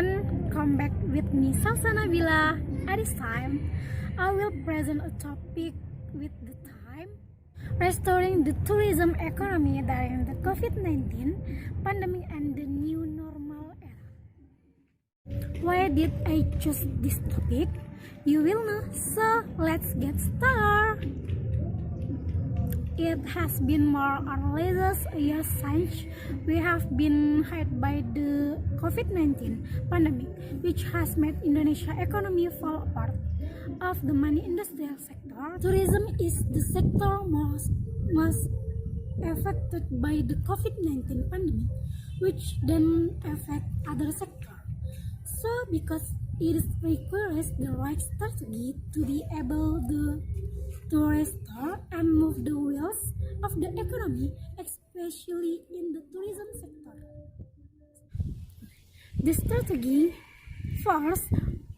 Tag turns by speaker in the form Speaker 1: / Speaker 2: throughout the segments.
Speaker 1: everyone, come back with me Salsana Villa. At this time, I will present a topic with the time restoring the tourism economy during the COVID-19 pandemic and the new normal era. Why did I choose this topic? You will know, so let's get started. It has been more or less a year since we have been hit by the COVID-19 pandemic, which has made Indonesia economy fall apart. Of the money industrial sector, tourism is the sector most affected by the COVID-19 pandemic, which then affect other sector. So, because it requires the right strategy to be able to restore and move the wheels of the economy, especially in the tourism sector. The strategy first,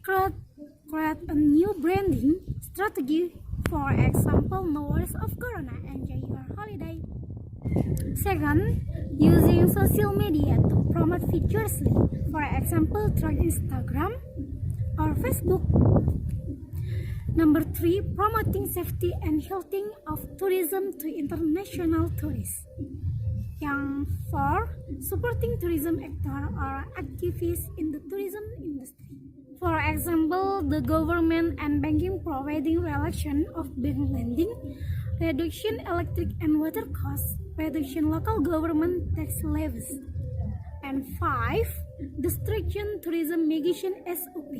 Speaker 1: create a new branding strategy. For example, no worries of Corona, enjoy your holiday. Second, using social media to promote vigorously, for example, through Instagram or Facebook. Number 3, promoting safety and healthing of tourism to international tourists. Yang 4, supporting tourism actor or activists in the tourism industry. For example, the government and banking providing relaxation of bank lending, reduction electric and water costs, reduction local government tax levies. And 5, the stringent tourism mitigation SOP,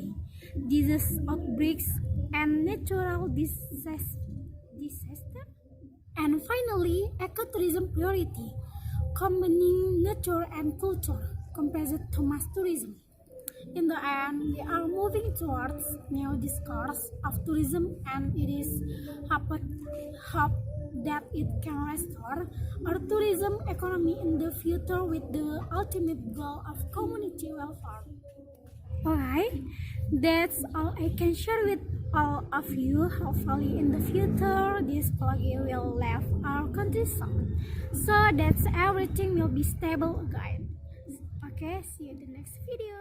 Speaker 1: disease outbreaks and natural disaster. And finally, ecotourism priority, combining nature and culture compared to mass tourism. In the end, we are moving towards new discourse of tourism, and it is hope that it can restore our tourism economy in the future with the ultimate goal of community welfare. Alright, that's all I can share with all of you. Hopefully in the future this plugin will leave our country soon, so that's everything will be stable again. Okay, see you in the next video.